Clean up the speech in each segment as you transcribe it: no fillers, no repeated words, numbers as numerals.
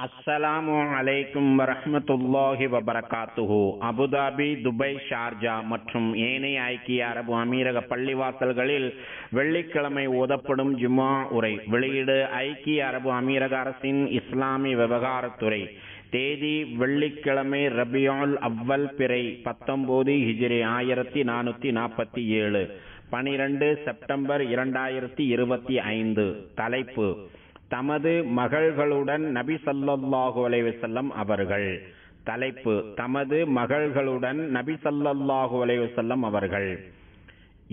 அஸ்ஸலாமு அலைக்கும் வரஹ்மத்துல்லாஹி வபரகாத்துஹு. அபுதாபி, துபாய், ஷார்ஜா மற்றும் ஏனைய ஐக்கிய அரபு அமீரக பள்ளிவாசல்களில் வெள்ளிக்கிழமை ஓதப்படும் ஜும்ஆ உரை. வெளியீடு ஐக்கிய அரபு அமீரக அரசின் இஸ்லாமிய விவகாரத்துறை. தேதி வெள்ளிக்கிழமை ரபியுல் அவ்வல் பிறை 19 ஹிஜ்ரி 1447, 12 செப்டம்பர் 2025. தலைப்பு: தமது மகள்களுடன் நபி ஸல்லல்லாஹு அலைஹி வஸல்லம் அவர்கள். தலைப்பு: தமது மகள்களுடன் நபி ஸல்லல்லாஹு அலைஹி வஸல்லம் அவர்கள்.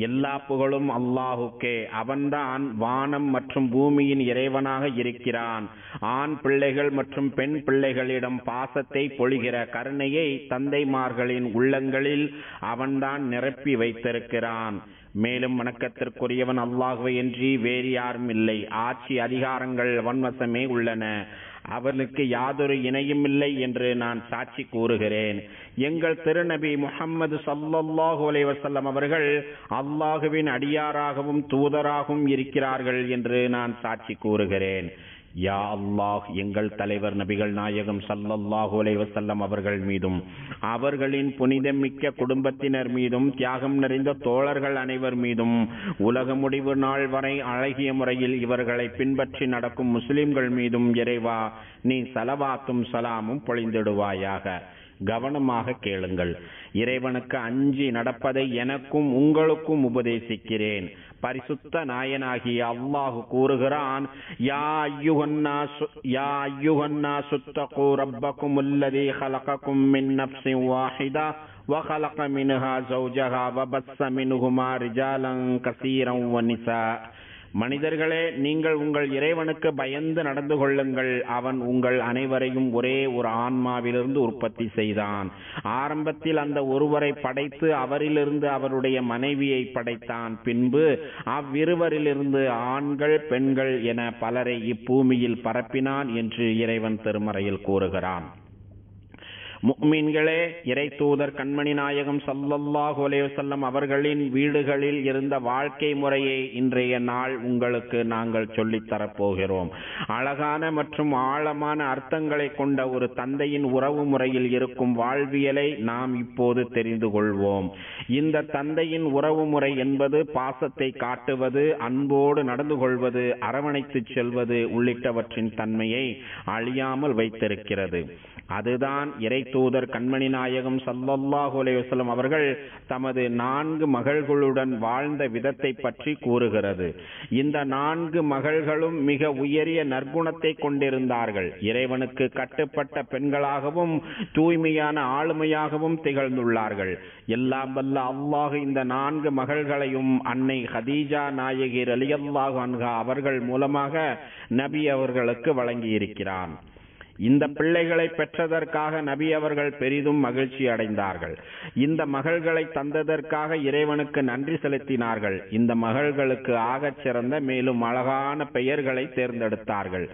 எல்லா புகழும் அல்லாஹுக்கே. அவன்தான் வானம் மற்றும் பூமியின் இறைவனாக இருக்கிறான். ஆண் பிள்ளைகள் மற்றும் பெண் பிள்ளைகளிடம் பாசத்தை பொழிகிற கருணையை தந்தைமார்களின் உள்ளங்களில் அவன்தான் நிரப்பி வைத்திருக்கிறான். மேலும் வணக்கத்திற்குரியவன் அல்லாஹ்வை அன்றி வேறு யாரும் இல்லை. ஆட்சி அதிகாரங்கள் வன்வசமே உள்ளன. அவனுக்கு யாதொரு இணையும் இல்லை என்று நான் சாட்சி கூறுகிறேன். எங்கள் திருநபி முஹம்மது ஸல்லல்லாஹு அலைஹி வஸல்லம் அவர்கள் அல்லாஹுவின் அடியாராகவும் தூதராகவும் இருக்கிறார்கள் என்று நான் சாட்சி கூறுகிறேன். யா அல்லாஹ், எங்கள் தலைவர் நபிகள் நாயகம் ஸல்லல்லாஹு அலைஹி வஸல்லம் அவர்கள் மீதும் அவர்களின் புனிதமிக்க குடும்பத்தினர் மீதும் தியாகம் நிறைந்த தோழர்கள் அனைவர் மீதும் உலக முடிவு நாள் வரை அழகிய முறையில் இவர்களை பின்பற்றி நடக்கும் முஸ்லிம்கள் மீதும் இறைவா நீ ஸலவாத்தும் ஸலாமும் பொழிந்திடுவாயாக. கவனமாக கேளுங்கள். இறைவனுக்கு அஞ்சி நடப்பதை எனக்கும் உங்களுக்கும் உபதேசிக்கிறேன். பரிசுத்த நாயனாகிய அல்லாஹ் கூறுகிறான்: யா அய்யுஹன்னாஸு தக்கூ ரப்பக்குமுல்லதீ ஹலகக்கும் மின் நஃப்ஸின் வாஹிதா வஹலக மின்ஹா ஸௌஜஹா வபஸ்ஸ மின்ஹுமா ரிஜாலன் கஸீரன் வநிஸா. மனிதர்களே, நீங்கள் உங்கள் இறைவனுக்கு பயந்து நடந்து கொள்ளுங்கள். அவன் உங்கள் அனைவரையும் ஒரே ஒரு ஆன்மாவிலிருந்து உற்பத்தி செய்தான். ஆரம்பத்தில் அந்த ஒருவரை படைத்து அவரிலிருந்து அவருடைய மனைவியை படைத்தான். பின்பு அவ்விருவரிலிருந்து ஆண்கள் பெண்கள் என பலரை இப்பூமியில் பரப்பினான் என்று இறைவன் திருமறையில் கூறுகிறான். முஃமின்களே, இறை தூதர் கண்மணி நாயகம் ஸல்லல்லாஹு அலைஹி வஸல்லம் அவர்களின் வீடுகளில் இருந்த வாழ்க்கை முறையை இன்றைய நாள் உங்களுக்கு நாங்கள் சொல்லித் தரப்போகிறோம். அழகான மற்றும் ஆழமான அர்த்தங்களை கொண்ட ஒரு தந்தையின் உறவு முறையில் இருக்கும் வாழ்வியலை நாம் இப்போது தெரிந்து கொள்வோம். இந்த தந்தையின் உறவு முறை என்பது பாசத்தை காட்டுவது, அன்போடு நடந்து கொள்வது, அரவணைத்து செல்வது உள்ளிட்டவற்றின் தன்மையை அழியாமல் வைத்திருக்கிறது. அதுதான் இறை தூதர் கண்மணி நாயகம் ஸல்லல்லாஹு அலைஹி வஸல்லம் அவர்கள் தமது 4 மகள்களுடன் வாழ்ந்த விதத்தை பற்றி கூறுகிறது. இந்த 4 மகள்களும் மிக உயரிய நற்குணத்தை கொண்டிருந்தார்கள். இறைவனுக்கு கட்டுப்பட்ட பெண்களாகவும் தூய்மையான ஆளுமையாகவும் திகழ்ந்துள்ளார்கள். எல்லாம் வல்ல அல்லாஹ் இந்த 4 மகள்களையும் அன்னை ஹதீஜா நாயகி ரலியல்லாஹு அன்ஹா அவர்கள் மூலமாக நபி அவர்களுக்கு வழங்கியிருக்கிறான். இந்த பிள்ளைகளை பெற்றதற்காக நபி அவர்கள் பெரிதும் மகிழ்ச்சி அடைந்தார்கள். இந்த மகள்களை தந்ததற்காக இறைவனுக்கு நன்றி செலுத்தினார்கள். இந்த மகள்களுக்கு ஆகச் சிறந்த மேலும் அழகான பெயர்களை தேர்ந்தெடுத்தார்கள்.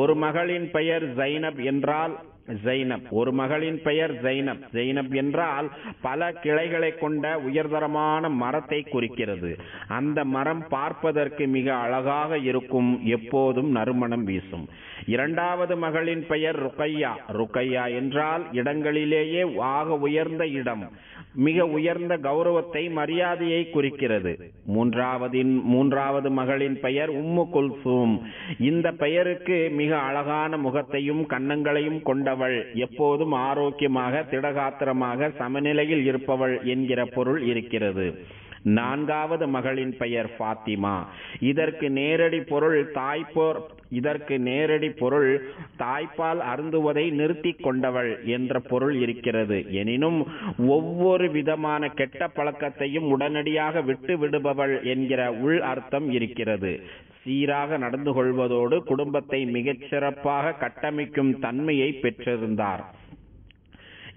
ஒரு மகளின் பெயர் ஜைனப் என்றால் ஜைனப், ஒரு மகளின் பெயர் ஜைனப். ஜைனப் என்றால் பல கிளைகளை கொண்ட உயர்தரமான மரத்தை குறிக்கிறது. அந்த மரம் பார்ப்பதற்கு மிக அழகாக இருக்கும், எப்போதும் நறுமணம் வீசும். இரண்டாவது மகளின் பெயர் ருக்கையா. ருக்கையா என்றால் இடங்களிலேயே ஆக உயர்ந்த இடம், மிக உயர்ந்த கௌரவத்தை மரியாதையை குறிக்கிறது. மூன்றாவது மகளின் பெயர் உம்மு குல்சூம். இந்த பெயருக்கு மிக அழகான முகத்தையும் கன்னங்களையும் கொண்டவள், எப்போதும் ஆரோக்கியமாக திடகாத்திரமாக சமநிலையில் இருப்பவள் என்கிற பொருள் இருக்கிறது. நான்காவது மகளின் பெயர் ஃபாத்திமா. இதற்கு நேரடி பொருள் தாய்ப்பால் அருந்துவதை நிறுத்தி கொண்டவள் என்ற பொருள் இருக்கிறது. எனினும் ஒவ்வொரு விதமான கெட்ட பழக்கத்தையும் உடனடியாக விட்டு விடுபவள் என்கிற உள் அர்த்தம் இருக்கிறது. சீராக நடந்து கொள்வதோடு குடும்பத்தை மிகச் சிறப்பாக கட்டமைக்கும் தன்மையை பெற்றிருந்தார்.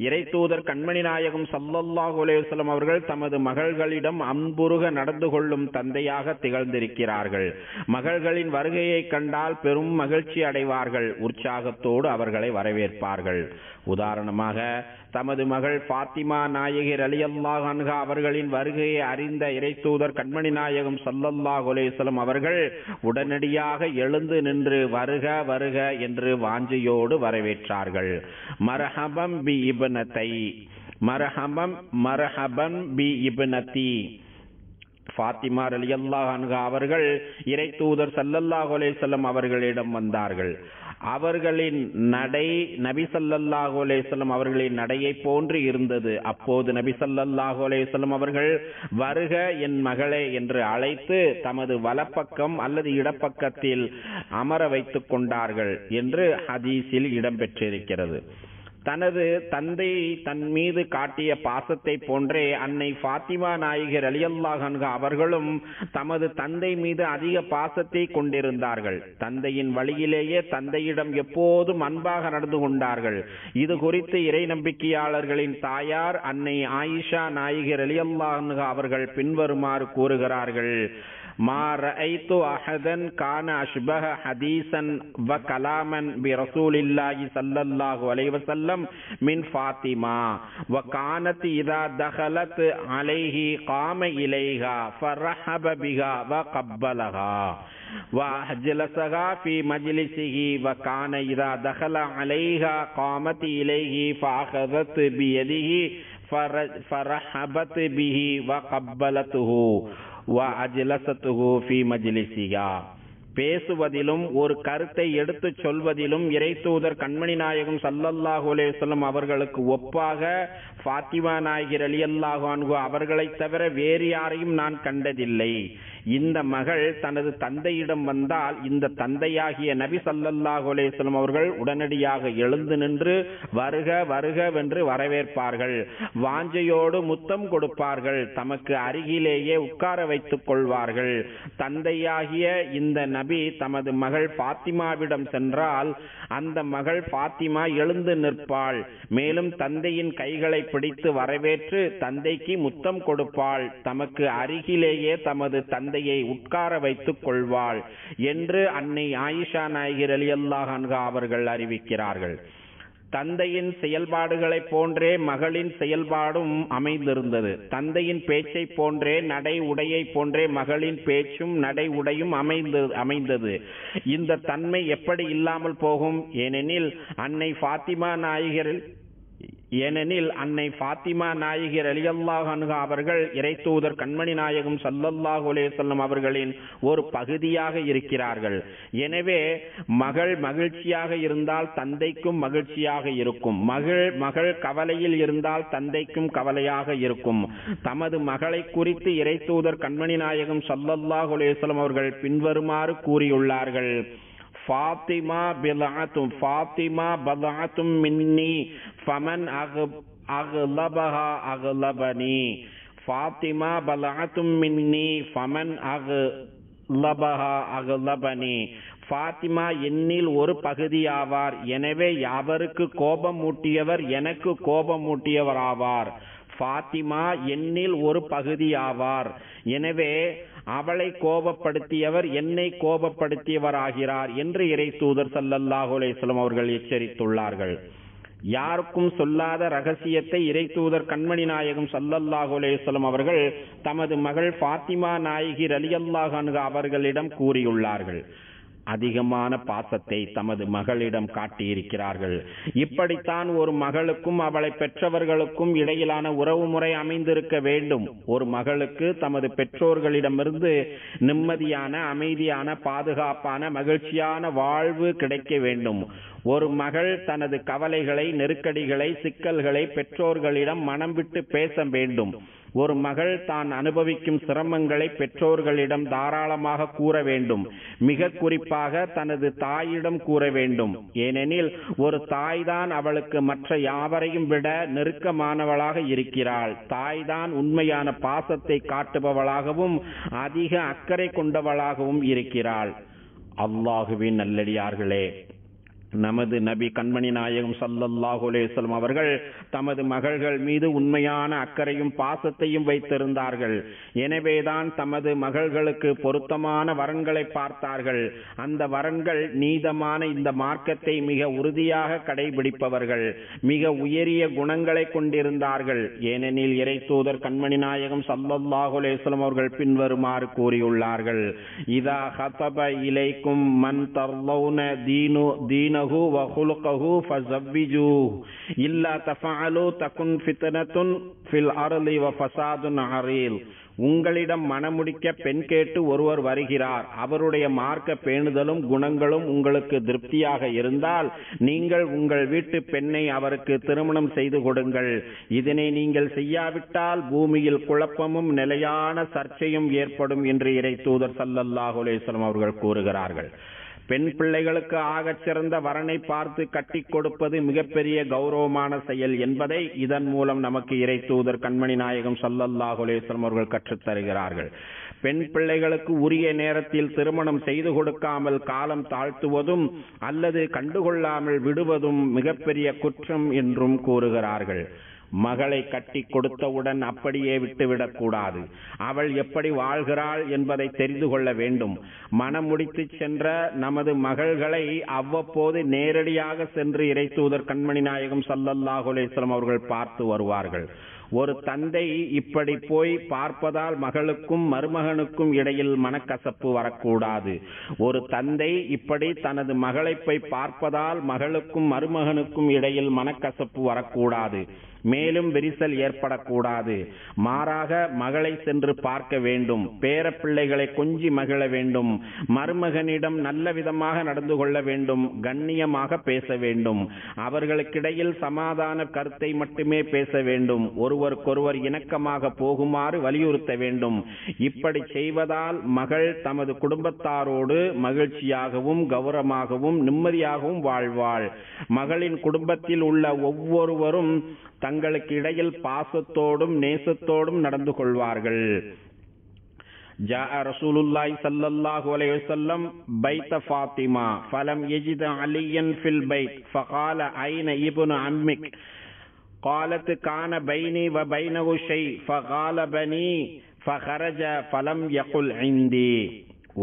இறை தூதர் கண்மணி நாயகம் ஸல்லல்லாஹு அலைஹி வஸல்லம் அவர்கள் தமது மகள்களிடம் அன்புருக நடந்து கொள்ளும் தந்தையாக திகழ்ந்திருக்கிறார்கள். மகள்களின் வருகையை கண்டால் பெரும் மகிழ்ச்சி அடைவார்கள், உற்சாகத்தோடு அவர்களை வரவேற்பார்கள். உதாரணமாக தமது மகள் ஃபாத்திமா நாயகி ரலியல்லாஹு அன்ஹா அவர்களின் வருகையை அறிந்த இறை தூதர் கண்மணி நாயகம் ஸல்லல்லாஹு அலைஹி வஸல்லம் அவர்கள் உடனடியாக எழுந்து நின்று வருக வருக என்று வாஞ்சையோடு வரவேற்றார்கள். மர்ஹபம் பி இப்னத்தை, மர்ஹபன் பி இப்னதி. ஃபாத்திமா ரலியல்லாஹு அன்ஹா அவர்கள் இறை தூதர் ஸல்லல்லாஹு அலைஹி வஸல்லம் அவர்களிடம் வந்தார்கள். அவர்களின் நடை நபி ஸல்லல்லாஹு அலைஹி வஸல்லம் அவர்களின் நடையை போன்று இருந்தது. அப்போது நபி ஸல்லல்லாஹு அலைஹி வஸல்லம் அவர்கள் வருக என் மகளே என்று அழைத்து தமது வலப்பக்கம் அல்லது இடப்பக்கத்தில் அமர வைத்துக் கொண்டார்கள் என்று ஹதீஸில் இடம்பெற்றிருக்கிறது. தனது தந்தை தன் மீது காட்டிய பாசத்தை போன்றே அன்னை ஃபாத்திமா நாயகி ரலியல்லாஹு அன்ஹா அவர்களும் தமது தந்தை மீது அதிக பாசத்தை கொண்டிருந்தார்கள். தந்தையின் வழியிலேயே தந்தையிடம் எப்போதும் அன்பாக நடந்து கொண்டார்கள். இது குறித்து இறை நம்பிக்கையாளர்களின் தாயார் அன்னை ஆயிஷா நாயகி ரலியல்லாஹு அன்ஹா அவர்கள் பின்வருமாறு கூறுகிறார்கள். மா ரஅய்து அஹதன் கான அஷ்பஹ ஹதீஸன் வ கலாமன் பி ரசூலில்லாஹி ஸல்லல்லாஹு அலைஹி வஸல்லம் மின் ஃபாத்திமா வ கானத் இதா தகலத் அலைஹி காம இலைஹா ஃபரஹப பிஹா வ கப்பலஹா வ அஜ்லஸஹா ஃபீ மஜ்லிஸிஹி வ கான இதா தகல அலைஹா காமத் இலைஹி ஃபஅഖذت பியதிஹி ஃபரஹபத் பிஹி வ கப்பலத்துஹு பேசுவதிலும் ஒரு கருத்தை எடுத்து சொல்வதிலும் இறை தூதர் கண்மணி நாயகம் ஸல்லல்லாஹு அலைஹி வஸல்லம் அவர்களுக்கு ஒப்பாக ஃபாத்திமா நாயகி ரலியல்லாஹு அன்ஹா அவர்களை தவிர வேறு யாரையும் நான் கண்டதில்லை. இந்த மகள் தனது தந்தையிடம் வந்தால் இந்த தந்தையாகிய நபி ஸல்லல்லாஹு அலைஹி வஸல்லம் அவர்கள் உடனடியாக எழுந்து நின்று வருக வருகவென்று வரவேற்பார்கள். வாஞ்சையோடு முத்தம் கொடுப்பார்கள். தமக்கு அருகிலேயே உட்கார வைத்துக் கொள்வார்கள். தந்தையாகிய இந்த நபி தமது மகள் ஃபாத்திமாவிடம் சென்றால் அந்த மகள் ஃபாத்திமா எழுந்து நிற்பாள். மேலும் தந்தையின் கைகளை பிடித்து வரவேற்று தந்தைக்கு முத்தம் கொடுப்பாள். தமக்கு அருகிலேயே தமது தந்தையை உட்கார வைத்துக் கொள்வாள் என்று அன்னை ஆயிஷா நாயகி ரலியல்லாஹு அன்ஹா அவர்கள் அறிவிக்கிறார்கள். தந்தையின் செயல்பாடுகளை போன்றே மகளின் செயல்பாடும் அமைந்திருந்தது. தந்தையின் பேச்சை போன்றே நடை உடையை போன்றே மகளின் பேச்சும் நடை உடையும் அமைந்தது. இந்த தன்மை எப்படி இல்லாமல் போகும்? ஏனெனில் அன்னை ஃபாத்திமா நாயகி ரலியல்லாஹு அன்ஹா அவர்கள் இறை தூதர் கண்மணி நாயகம் ஸல்லல்லாஹு அலைஹி வஸல்லம் அவர்களின் ஒரு பகுதியாக இருக்கிறார்கள். எனவே மகள் மகிழ்ச்சியாக இருந்தால் தந்தைக்கும் மகிழ்ச்சியாக இருக்கும். மகள் கவலையில் இருந்தால் தந்தைக்கும் கவலையாக இருக்கும். தமது மகளை குறித்து இறை தூதர் கண்மணி நாயகம் ஸல்லல்லாஹு அலைஹி வஸல்லம் அவர்கள் பின்வருமாறு கூறியுள்ளார்கள். ஃபாத்திமா பதஅத்தும் மின்னி ஃபமன் அக்லபஹா அக்லபனி. ஃபாத்திமா பதஅத்தும் மின்னி ஃபமன் அக்லபஹா அக்லபனி. ஃபாத்திமா என்னில் ஒரு பகுதியாவார். எனவே யாவருக்கு கோபம் மூட்டியவர் எனக்கு கோபம் மூட்டியவர் ஆவார். ஃபாத்திமா என்னில் ஒரு பகுதியாவார். எனவே அவளை கோபப்படுத்தியவர் என்னை கோபப்படுத்தியவர் ஆகிறார் என்று இறை தூதர் ஸல்லல்லாஹு அலைஹி வஸல்லம் அவர்கள் எச்சரித்துள்ளார்கள். யாருக்கும் சொல்லாத ரகசியத்தை இறை தூதர் கண்மணி நாயகம் ஸல்லல்லாஹு அலைஹி வஸல்லம் அவர்கள் தமது மகள் ஃபாத்திமா நாயகி ரலியல்லாஹு அன்ஹா அவர்களிடம் கூறியுள்ளார்கள். அதிகமான பாசத்தை தமது மகளிடம் காட்டியிருக்கிறார்கள். இப்படித்தான் ஒரு மகளுக்கும் அவளை பெற்றவர்களுக்கும் இடையிலான உறவு முறை அமைந்திருக்க வேண்டும். ஒரு மகளுக்கு தமது பெற்றோர்களிடமிருந்து நிம்மதியான, அமைதியான, பாதுகாப்பான, மகிழ்ச்சியான வாழ்வு கிடைக்க வேண்டும். ஒரு மகள் தனது கவலைகளை, நெருக்கடிகளை, சிக்கல்களை பெற்றோர்களிடம் மனம் விட்டு பேச வேண்டும். ஒரு மகள் தான் அனுபவிக்கும் சிரமங்களை பெற்றோர்களிடம் தாராளமாக கூற வேண்டும். மிக குறிப்பாக தனது தாயிடம் கூற வேண்டும். ஏனெனில் ஒரு தாய்தான் அவளுக்கு மற்ற யாவரையும் விட நெருக்கமானவளாக இருக்கிறாள். தாய்தான் உண்மையான பாசத்தை காட்டுபவளாகவும் அதிக அக்கறை கொண்டவளாகவும் இருக்கிறாள். அல்லாஹுவின் நல்லடியார்களே, நமது நபி கண்மணி நாயகம் ஸல்லல்லாஹு அலைஹி வஸல்லம் அவர்கள் தமது மகள்கள் மீது உண்மையான அக்கறையும் பாசத்தையும் வைத்திருந்தார்கள். எனவேதான் தமது மகள்களுக்கு பொருத்தமான வரன்களை பார்த்தார்கள். அந்த வரன்கள் நீதமான இந்த மார்க்கத்தை மிக உறுதியாக கடைபிடிப்பவர்கள், மிக உயரிய குணங்களை கொண்டிருந்தார்கள். ஏனெனில் இறை தூதர் கண்மணி நாயகம் ஸல்லல்லாஹு அலைஹி வஸல்லம் அவர்கள் பின்வருமாறு கூறியுள்ளார்கள்: இதா ஹதப இலைக்கும் மன் தர்லௌன தீனஹு வ குலுகஹு ஃபஸவ்விஜூஹு இல்லா தஃஅலு தகுன் ஃபித்னத்துன் ஃபில் அர்லி வ ஃபஸாதுன் அரீல். உங்களிடம் மணமுடிக்க பெண் கேட்டு ஒருவர் வருகிறார். அவருடைய மார்க்க பேணுதலும் குணங்களும் உங்களுக்கு திருப்தியாக இருந்தால் நீங்கள் உங்கள் வீட்டு பெண்ணை அவருக்கு திருமணம் செய்து கொடுங்கள். இதனை நீங்கள் செய்யாவிட்டால் பூமியில் குழப்பமும் நிலையான சர்ச்சையும் ஏற்படும் என்று இறை தூதர் ஸல்லல்லாஹு அலைஹி வஸல்லம் அவர்கள் கூறுகிறார்கள். பெண் பிள்ளைகளுக்கு ஆகச் சிறந்த வரனை பார்த்து கட்டி கொடுப்பது மிகப்பெரிய கௌரவமான செயல் என்பதை இதன் மூலம் நமக்கு இறை தூதர் கண்மணி நாயகம் ஸல்லல்லாஹு அலைஹி வஸல்லம் அவர்கள் கற்றுத் தருகிறார்கள். பெண் பிள்ளைகளுக்கு உரிய நேரத்தில் திருமணம் செய்து கொடுக்காமல் காலம் தாழ்த்துவதும் அல்லது கண்டுகொள்ளாமல் விடுவதும் மிகப்பெரிய குற்றம் என்றும் கூறுகிறார்கள். மகளை கட்டி கொடுத்தவுடன் அப்படியே விட்டுவிடக் கூடாது. அவள் எப்படி வாழ்கிறாள் என்பதை தெரிந்து கொள்ள வேண்டும். மனம் முடித்து சென்ற நமது மகள்களை அவ்வப்போது நேரடியாக சென்று இறை தூதர் கண்மணி நாயகம் ஸல்லல்லாஹு அலைஹி வஸல்லம் அவர்கள் பார்த்து வருவார்கள். ஒரு தந்தை இப்படி போய் பார்ப்பதால் மகளுக்கும் மருமகனுக்கும் இடையில் மனக்கசப்பு வரக்கூடாது. ஒரு தந்தை இப்படி தனது மகளை போய் பார்ப்பதால் மகளுக்கும் மருமகனுக்கும் இடையில் மனக்கசப்பு வரக்கூடாது. மேலும் விரிசல் ஏற்படக்கூடாது. மாறாக மகளை சென்று பார்க்க வேண்டும். பேர பிள்ளைகளை கொஞ்சி மகிழ வேண்டும். மருமகனிடம் நல்ல விதமாக நடந்து கொள்ள வேண்டும். கண்ணியமாக பேச வேண்டும். அவர்களுக்கிடையில் சமாதான கருத்தை மட்டுமே பேச வேண்டும். ஒருவருக்கொருவர் இணக்கமாக போகுமாறு வலியுறுத்த வேண்டும். இப்படி செய்வதால் மகள் தமது குடும்பத்தாரோடு மகிழ்ச்சியாகவும் கௌரவமாகவும் நிம்மதியாகவும் வாழ்வாள். மகளின் குடும்பத்தில் உள்ள ஒவ்வொருவரும் தங்களுக்கு இடையில் பாசத்தோடும் நேசத்தோடும் நடந்து கொள்வார்கள். جاء رسول الله صلى الله عليه وسلم بيت فاطمة فلم يجد عليا في البيت فقال أين ابن عمك قالت كان بيني وبينه شيء فغالبني فخرج فلم يقل عندي.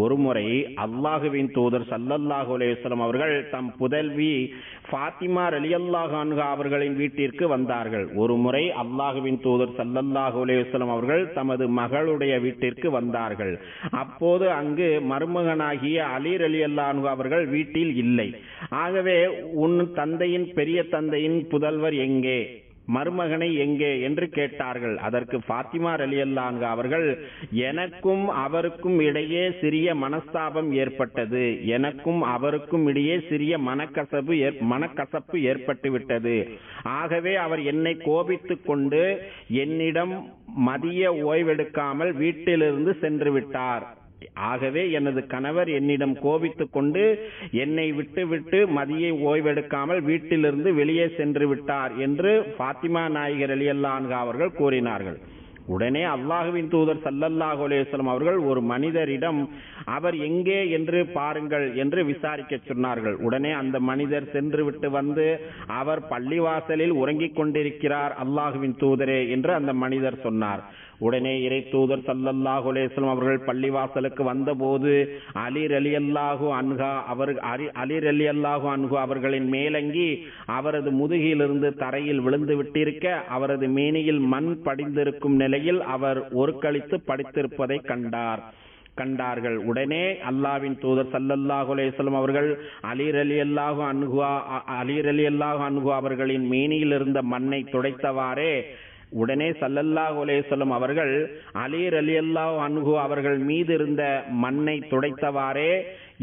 ஒருமுறை அல்லாஹுவின் தூதர் ஸல்லல்லாஹு அலைஹி வஸல்லம் அவர்கள் தம் புதல்வி ஃபாத்திமா ரலியல்லாஹு அன்ஹா அவர்களின் வீட்டிற்கு வந்தார்கள். ஒருமுறை அல்லாஹுவின் தூதர் ஸல்லல்லாஹு அலைஹி வஸல்லம் அவர்கள் தமது மகளுடைய வீட்டிற்கு வந்தார்கள். அப்போது அங்கு மருமகனாகிய அலி ரலியல்லாஹு அன்ஹு அவர்கள் வீட்டில் இல்லை. ஆகவே உன் தந்தையின் பெரிய தந்தையின் புதல்வர் எங்கே, மருமகனை எங்கே என்று கேட்டார்கள். அதற்கு ஃபாத்திமா ரலியல்லாஹு அன்ஹா அவர்கள், எனக்கும் அவருக்கும் இடையே சிறிய மனஸ்தாபம் ஏற்பட்டது. எனக்கும் அவருக்கும் இடையே சிறிய மனக்கசப்பு ஏற்பட்டுவிட்டது. ஆகவே அவர் என்னை கோபித்துக் கொண்டு என்னிடம் மதிய ஓய்வெடுக்காமல் வீட்டிலிருந்து சென்று விட்டார். ஆகவே எனது கணவர் என்னிடம் கோபித்துக் கொண்டு என்னை விட்டு மதியை ஓய்வெடுக்காமல் வீட்டிலிருந்து வெளியே சென்று விட்டார் என்று ஃபாத்திமா நாயகி ரலியல்லாஹு அன்ஹா அவர்கள் கூறினார்கள். உடனே அல்லாஹுவின் தூதர் ஸல்லல்லாஹு அலைஹி வஸல்லம் அவர்கள் ஒரு மனிதரிடம் அவர் எங்கே என்று பாருங்கள் என்று விசாரிக்க சொன்னார்கள். உடனே அந்த மனிதர் சென்று விட்டு வந்து, அவர் பள்ளிவாசலில் உறங்கிக் கொண்டிருக்கிறார் அல்லாஹுவின் தூதரே என்று அந்த மனிதர் சொன்னார். உடனே இறை தூதர் ஸல்லல்லாஹு அலைஹி வஸல்லம் அவர்கள் பள்ளிவாசலுக்கு வந்தபோது அலி ரலியல்லாஹு அன்ஹு அவர்களின் மேலங்கி அவரது முதுகிலிருந்து தரையில் விழுந்து விட்டிருக்க, அவரது மேனியில் மண் படிந்திருக்கும் நிலையில் அவர் ஒருக்களித்து படித்திருப்பதை கண்டார்கள். உடனே அல்லாஹ்வின் தூதர் ஸல்லல்லாஹு அலைஹி வஸல்லம் அவர்கள் அலி ரலியல்லாஹு அன்ஹு அவர்களின் மேனியில் இருந்த மண்ணை துடைத்தவாறே, உடனே ஸல்லல்லாஹு அலைஹி வஸல்லம் அவர்கள் அலி ரலியல்லாஹு அன்ஹு அவர்கள் மீது இருந்த மண்ணை துடைத்தவாறே,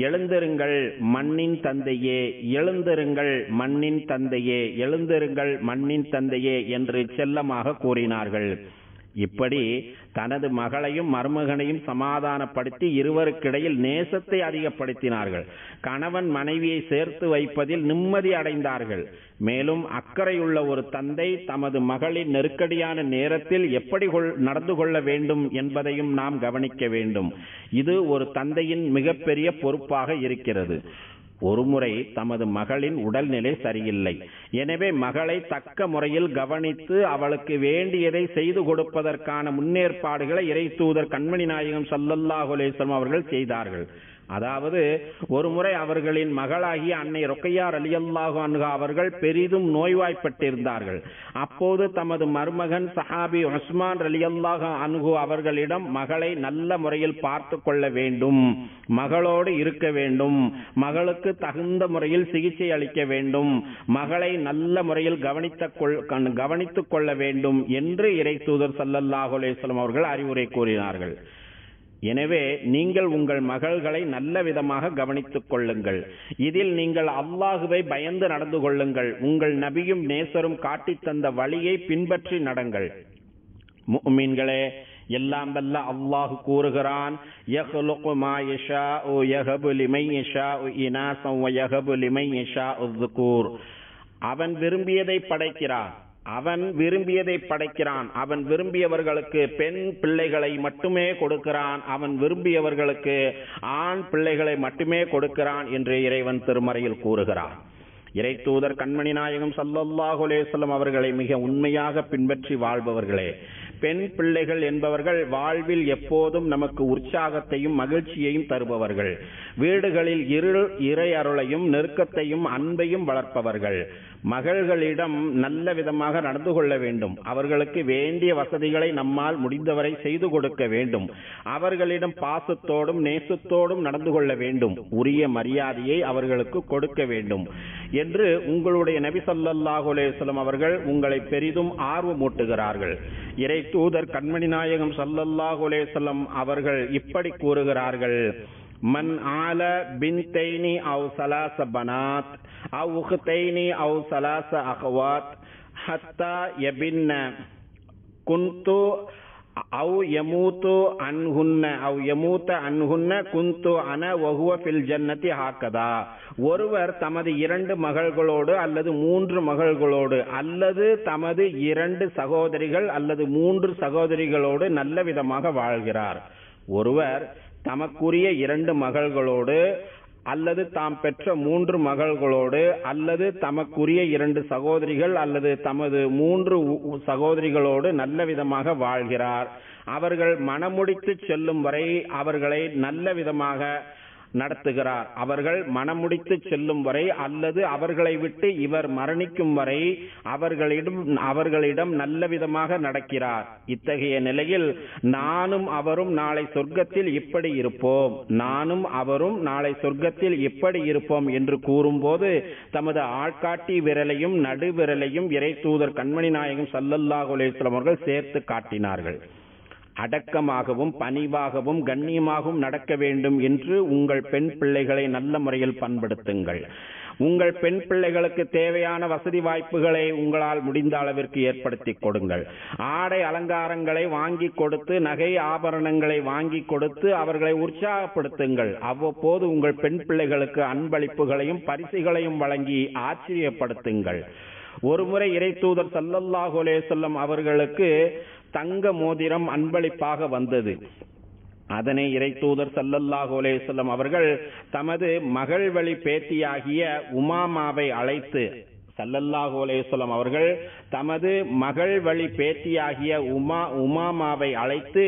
எழுந்திருங்கள் மண்ணின் தந்தையே, எழுந்திருங்கள் மண்ணின் தந்தையே, எழுந்திருங்கள் மண்ணின் தந்தையே என்று செல்லமாக கூறினார்கள். இப்படி தனது மகளையும் மருமகனையும் சமாதானப்படுத்தி இருவருக்கிடையில் நேசத்தை அதிகப்படுத்தினார்கள். கணவன் மனைவியை சேர்த்து வைப்பதில் நிம்மதி அடைந்தார்கள். மேலும் அக்கறையுள்ள ஒரு தந்தை தமது மகளின் நெருக்கடியான நேரத்தில் எப்படி நடந்து கொள்ள வேண்டும் என்பதையும் நாம் கவனிக்க வேண்டும். இது ஒரு தந்தையின் மிகப்பெரிய பொறுப்பாக இருக்கிறது. ஒருமுறை தமது மகளின் உடல்நிலை சரியில்லை. எனவே மகளை தக்க முறையில் கவனித்து அவளுக்கு வேண்டியதை செய்து கொடுப்பதற்கான முன்னேற்பாடுகளை இறை தூதர் கண்மணி நாயகம் ஸல்லல்லாஹு அலைஹி வஸல்லம் அவர்கள் செய்தார்கள். அதாவது ஒருமுறை அவர்களின் மகளாகிய அன்னை ருக்கையா ரலியல்லாஹு அன்ஹா அவர்கள் பெரிதும் நோய்வாய்ப்பட்டிருந்தார்கள். அப்போது தமது மருமகன் சஹாபி உஸ்மான் ரலியல்லாஹு அன்ஹு அவர்களிடம் மகளை நல்ல முறையில் பார்த்து கொள்ள வேண்டும், மகளோடு இருக்க வேண்டும், மகளுக்கு தகுந்த முறையில் சிகிச்சை அளிக்க வேண்டும், மகளை நல்ல முறையில் கவனித்துக் கொள்ள வேண்டும் என்று இறை தூதர் ஸல்லல்லாஹு அலைஹி வஸல்லம் அவர்கள் அறிவுரை கூறினார்கள். எனவே நீங்கள் உங்கள் மகள்களை நல்ல விதமாக கவனித்துக் கொள்ளுங்கள். இதில் நீங்கள் அல்லாஹுவை பயந்து நடந்து கொள்ளுங்கள். உங்கள் நபியும் நேசரும் காட்டித் தந்த வழியை பின்பற்றி நடங்கள். முஃமின்களே, எல்லாம் வல்ல அல்லாஹ் கூறுகிறான், யக்லுகு மா யஷாஉ யஹபு லிமன் யஷாஉ இனாஸன் வ யஹபு லிமன் யஷாஉ ذுகூர். அவன் விரும்பியதை படைக்கிறான். அவன் விரும்பியவர்களுக்கு பெண் பிள்ளைகளை மட்டுமே கொடுக்கிறான். அவன் விரும்பியவர்களுக்கு ஆண் பிள்ளைகளை மட்டுமே கொடுக்கிறான் என்று இறைவன் திருமறையில் கூறுகிறான். இறை தூதர் கண்மணி நாயகம் ஸல்லல்லாஹு அலைஹி வஸல்லம் அவர்களை மிக உண்மையாக பின்பற்றி வாழ்பவர்களே, பெண் பிள்ளைகள் என்பவர்கள் வாழ்வில் எப்போதும் நமக்கு உற்சாகத்தையும் மகிழ்ச்சியையும் தருபவர்கள். வீடுகளில் இறை அருளையும் நெருக்கத்தையும் அன்பையும் வளர்ப்பவர்கள். மகள்களிடம் நல்ல விதமாக நடந்து கொள்ள வேண்டும். அவர்களுக்கு வேண்டிய வசதிகளை நம்மால் முடிந்தவரை செய்து கொடுக்க வேண்டும். அவர்களிடம் பாசத்தோடும் நேசத்தோடும் நடந்து கொள்ள வேண்டும். உரிய மரியாதையை அவர்களுக்கு கொடுக்க வேண்டும் என்று உங்களுடைய நபி ஸல்லல்லாஹு அலைஹி வஸல்லம் அவர்கள் உங்களை பெரிதும் ஆர்வமூட்டுகிறார்கள். இறை தூதர் கண்மணி நாயகம் ஸல்லல்லாஹு அலைஹி வஸல்லம் அவர்கள் இப்படி கூறுகிறார்கள், மன் ஆல பின்தைனி அவ் ஸலாஸ பனாத் அவ் உக்தைனி அவ் ஸலாஸ அக்வாத் ஹத்தா யபின்ன குன்து அவ் யமூது அன்ஹுன்ன குன்து அன வஹுவ ஃபில் ஜன்னதி ஹாகதா. ஒருவர் தமது 2 மகள்களோடு அல்லது 3 மகள்களோடு அல்லது தமது 2 சகோதரிகள் அல்லது 3 சகோதரிகளோடு நல்ல விதமாக வாழ்கிறார். ஒருவர் தமக்குரிய 2 மகள்களோடு அல்லது தாம் பெற்ற 3 மகள்களோடு அல்லது தமக்குரிய 2 சகோதரிகள் அல்லது தமது 3 சகோதரிகளோடு நல்ல விதமாக வாழ்கிறார். அவர்கள் மணமுடித்து செல்லும் வரை அவர்களை நல்ல விதமாக நடத்துகிறார். அவர்கள் மணமுடித்து செல்லும் வரை அல்லது அவர்களை விட்டு இவர் மரணிக்கும் வரை அவர்களிடம் நல்ல விதமாக நடக்கிறார். இத்தகைய நிலையில் நானும் அவரும் நாளை சொர்க்கத்தில் இப்படி இருப்போம் என்று கூறும்போது தமது ஆள்காட்டி விரலையும் நடு விரலையும் இறை தூதர் கண்மணி நாயகம் ஸல்லல்லாஹு அலைஹி வஸல்லம் அவர்கள் சேர்த்து காட்டினார்கள். அடக்கமாகவும் பணிவாகவும் கண்ணியமாகவும் நடக்க வேண்டும் என்று உங்கள் பெண் பிள்ளைகளை நல்ல முறையில் பண்படுத்துங்கள். உங்கள் பெண் பிள்ளைகளுக்கு தேவையான வசதி வாய்ப்புகளை உங்களால் முடிந்த அளவிற்கு ஏற்படுத்தி கொடுங்கள். ஆடை அலங்காரங்களை வாங்கி கொடுத்து, நகை ஆபரணங்களை வாங்கி கொடுத்து அவர்களை உற்சாகப்படுத்துங்கள். அவ்வப்போது உங்கள் பெண் பிள்ளைகளுக்கு அன்பளிப்புகளையும் பரிசுகளையும் வழங்கி ஆச்சரியப்படுத்துங்கள். ஒருமுறை இறை தூதர் ஸல்லல்லாஹு அலைஹி வஸல்லம் அவர்களுக்கு தங்க மோதிரம் அன்பளிப்பாக வந்தது. அதனை இறை தூதர் ஸல்லல்லாஹு அலைஹி வஸல்லம் அவர்கள் தமது மகள் வழி பேத்தியாகிய உமாமாவை அழைத்து ஸல்லல்லாஹு அலைஹி வஸல்லம் அவர்கள் தமது மகள் வழி பேத்தியாகிய உமாமாவை அழைத்து,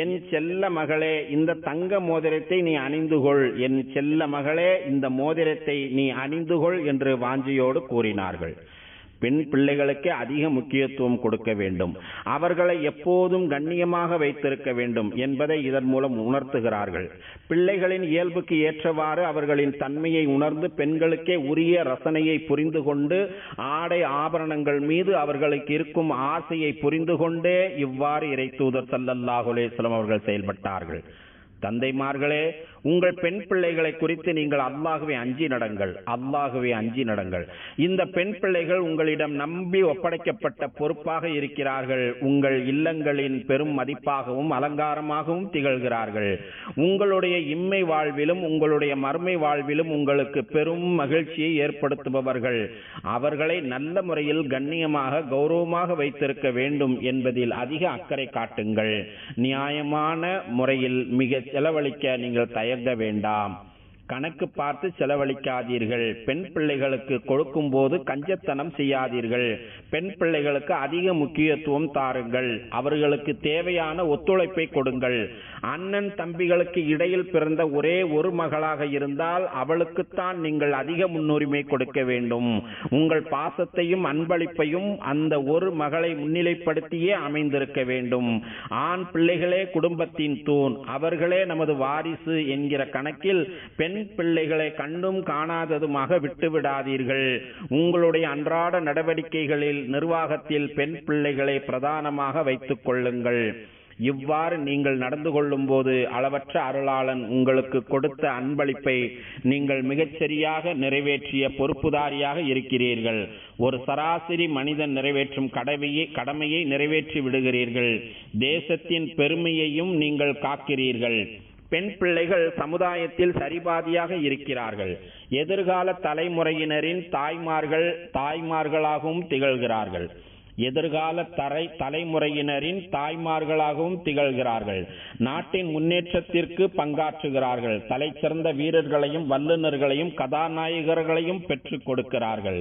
என் செல்ல மகளே, இந்த தங்க மோதிரத்தை நீ அணிந்துகொள், என் செல்ல மகளே, இந்த மோதிரத்தை நீ அணிந்துகொள் என்று வாஞ்சியோடு கூறினார்கள். பெண் பிள்ளைகளுக்கு அதிக முக்கியத்துவம் கொடுக்க வேண்டும். அவர்களை எப்போதும் கண்ணியமாக வைத்திருக்க வேண்டும் என்பதை இதன் மூலம் உணர்த்துகிறார்கள். பிள்ளைகளின் இயல்புக்கு ஏற்றவாறு அவர்களின் தன்மையை உணர்ந்து பெண்களுக்கே உரிய ரசனையை புரிந்து கொண்டு ஆடை ஆபரணங்கள் மீது அவர்களுக்கு இருக்கும் ஆசையை புரிந்து கொண்டே இவ்வாறு இறை தூதர் ஸல்லல்லாஹு அலைஹி வஸல்லம் அவர்கள் செயல்பட்டார்கள். தந்தைமார்களே, உங்கள் பெண் பிள்ளைகளை குறித்து நீங்கள் அல்லாஹ்வை அஞ்சி நடங்கள். இந்த பெண் பிள்ளைகள் உங்களிடம் நம்பி ஒப்படைக்கப்பட்ட பொறுப்பாக இருக்கிறார்கள். உங்கள் இல்லங்களின் பெரும் மதிப்பாகவும் அலங்காரமாகவும் திகழ்கிறார்கள். உங்களுடைய இம்மை வாழ்விலும் உங்களுடைய மறுமை வாழ்விலும் உங்களுக்கு பெரும் மகிழ்ச்சியை ஏற்படுத்துபவர்கள். அவர்களை நல்ல முறையில் கண்ணியமாக கௌரவமாக வைத்திருக்க வேண்டும் என்பதில் அதிக அக்கறை காட்டுங்கள். நியாயமான முறையில் மிக செலவழிக்க நீங்கள் தயங்க வேண்டாம். கணக்கு பார்த்து செலவழிக்காதீர்கள். பெண் பிள்ளைகளுக்கு கொடுக்கும் போது கஞ்சத்தனம் செய்யாதீர்கள். பெண் பிள்ளைகளுக்கு அதிக முக்கியத்துவம் தாருங்கள். அவர்களுக்கு தேவையான ஒத்துழைப்பை கொடுங்கள். அண்ணன் தம்பிகளுக்கு இடையில் பிறந்த ஒரே ஒரு மகளாக இருந்தால் அவளுக்குத்தான் நீங்கள் அதிக முன்னுரிமை கொடுக்க வேண்டும். உங்கள் பாசத்தையும் அன்பளிப்பையும் அந்த ஒரு மகளை முன்னிலைப்படுத்தியே அமைந்திருக்க வேண்டும். ஆண் பிள்ளைகளே குடும்பத்தின் தூண், அவர்களே நமது வாரிசு என்கிற கணக்கில் பெண் பிள்ளைகளை கண்டும் காணாததுமாக விட்டுவிடாதீர்கள். உங்களுடைய அன்றாட நடவடிக்கைகளில் நிர்வாகத்தில் பெண் பிள்ளைகளை பிரதானமாக வைத்துக் கொள்ளுங்கள். இவ்வாறு நீங்கள் நடந்து கொள்ளும் போது அளவற்ற அருளாளன் உங்களுக்கு கொடுத்த அன்பளிப்பை நீங்கள் மிகச்சரியாக நிறைவேற்றிய பொறுப்புதாரியாக இருக்கிறீர்கள். ஒரு சராசரி மனிதன் நிறைவேற்றும் கடமையை நிறைவேற்றி விடுகிறீர்கள். தேசத்தின் பெருமையையும் நீங்கள் காக்கிறீர்கள். பெண் பிள்ளைகள் சமுதாயத்தில் சரிபாதியாக இருக்கிறார்கள். எதிர்கால தலைமுறையினரின் தாய்மார்களாகவும் திகழ்கிறார்கள். நாட்டின் முன்னேற்றத்திற்கு பங்காற்றுகிறார்கள். தலைசிறந்த வீரர்களையும் வல்லுநர்களையும் கதாநாயகர்களையும் பெற்றுக் கொடுக்கிறார்கள்.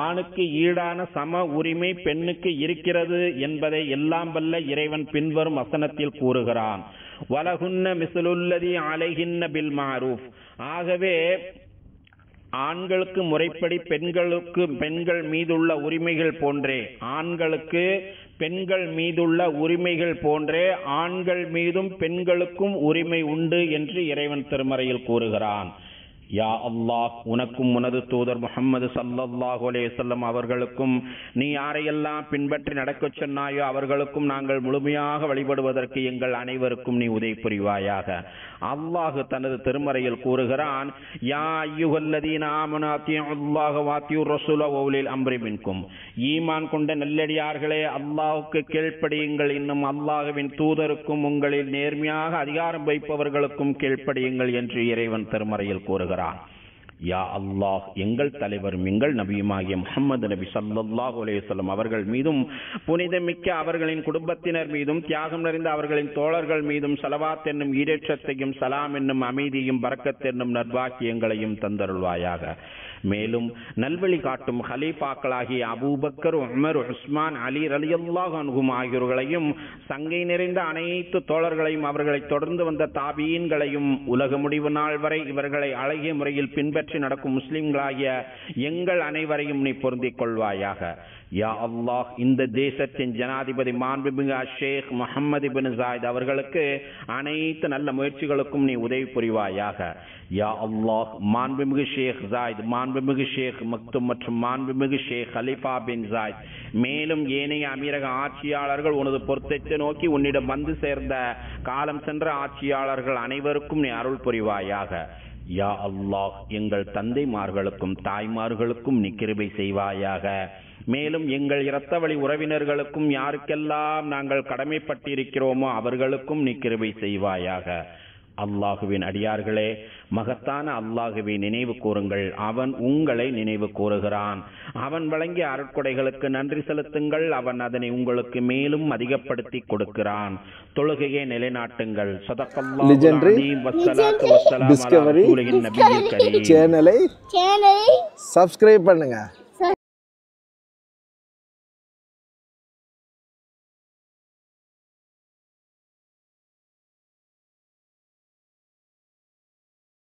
ஆணுக்கு ஈடான சம உரிமை பெண்ணுக்கு இருக்கிறது என்பதை எல்லாம் வல்ல இறைவன் பின்வரும் வசனத்தில் கூறுகிறான். வலகுன்ன மிஸ்லுல்லதி அலைஹின்ன பில் மாரூஃப். ஆகவே ஆண்களுக்கு முறைப்படி பெண்கள் மீதுள்ள உரிமைகள் போன்றே பெண்கள் மீதுள்ள உரிமைகள் போன்றே ஆண்கள் மீதும் பெண்களுக்கும் உரிமை உண்டு என்று இறைவன் திருமறையில் கூறுகிறான். யா அல்லாஹ், உனக்கும் உனது தூதர் முஹம்மது ஸல்லல்லாஹு அலைஹி வஸல்லம் அவர்களுக்கும் நீ யாரையெல்லாம் பின்பற்றி நடக்க சொன்னாயோ அவர்களுக்கும் நாங்கள் முழுமையாக வழிபடுவதற்கு எங்கள் அனைவருக்கும் நீ உதவி புரிவாயாக. அல்லாஹ் தனது திருமறையில் கூறுகிறான். யா அய்யுஹல்லதீன ஆமனூ அத்தியுல்லாஹ வ அத்தியுர் ரசூல வ உலில் அம்ரி மின்கும். ஈமான் கொண்ட நல்லடியார்களே, அல்லாஹ்வுக்கு கீழ்ப்படியுங்கள், இன்னும் அல்லாஹ்வின் தூதருக்கும் உங்களில் நேர்மையாக அதிகாரம் வைப்பவர்களுக்கும் கீழ்ப்படியுங்கள் என்று இறைவன் திருமறையில் கூறுகிறான். யா அல்லாஹ், எங்கள் தலைவரும் எங்கள் நபியுமாகிய முஹம்மது நபி ஸல்லல்லாஹு அலைஹி வஸல்லம் அவர்கள் மீதும் புனிதமிக்க அவர்களின் குடும்பத்தினர் மீதும் தியாகம் நிறைந்த அவர்களின் தோழர்கள் மீதும் ஸலவாத் என்னும் ஈடேற்றத்தையும் சலாம் என்னும் அமைதியும் பரக்கத் என்னும் நற்பாக்கியங்களையும் தந்தருள்வாயாக. மேலும் நல்வழி காட்டும் ஹலீஃபாக்களாகிய அபூபக்கர், உமர், உஸ்மான், அலி ரலியல்லாஹு அன்ஹும் ஆகியோர்களையும் சங்கை நிறைந்த அனைத்து தோழர்களையும் அவர்களை தொடர்ந்து வந்த தாபீன்களையும் உலக முடிவு நாள் வரை இவர்களை அழகிய முறையில் பின்பற்றி நடக்கும் முஸ்லிம்களாகிய எங்கள் அனைவரையும் நீ பொருந்திக் கொள்வாயாக. யா அல்லாஹ், இந்த தேசத்தின் ஜனாதிபதி மாண்புமிகு ஷேக் முஹம்மது இப்னு ஜாயித் அவர்களுக்கு அனைத்து நல்ல முயற்சிகளுக்கும் நீ உதவி புரிவாயாக. யா அல்லாஹ், மாண்புமிகு ஷேக் ஜாயித், மாண்புமிகு ஷேக் மக்தும் மற்றும் மாண்புமிகு ஷேக் ஹலீஃபா பின் ஜாயித் மேலும் ஏனைய அமீரக ஆட்சியாளர்கள் உனது பொருத்தத்தை நோக்கி உன்னிடம் வந்து சேர்ந்த காலம் சென்ற ஆட்சியாளர்கள் அனைவருக்கும் நீ அருள் புரிவாயாக. யா அல்லாஹ், எங்கள் தந்தைமார்களுக்கும் தாய்மார்களுக்கும் நீ கிருபை செய்வாயாக. மேலும் எங்கள் இரத்த வழி உறவினர்களுக்கும் யாருக்கெல்லாம் நாங்கள் கடமைப்பட்டிருக்கிறோமோ அவர்களுக்கும் நீ கிருபை செய்வாயாக. அல்லாஹுவின் அடியார்களே, மகத்தான அல்லாஹுவை நினைவு கூறுங்கள். அவன் உங்களை நினைவு கூறுகிறான். அவன் வழங்கிய அருட்கொடைகளுக்கு நன்றி செலுத்துங்கள். அவன் அதனை உங்களுக்கு மேலும் அதிகப்படுத்தி கொடுக்கிறான். தொழுகையை நிலைநாட்டுங்கள். லெஜெண்டரி டிஸ்கவரி சேனலை சப்ஸ்கிரைப் பண்ணுங்க.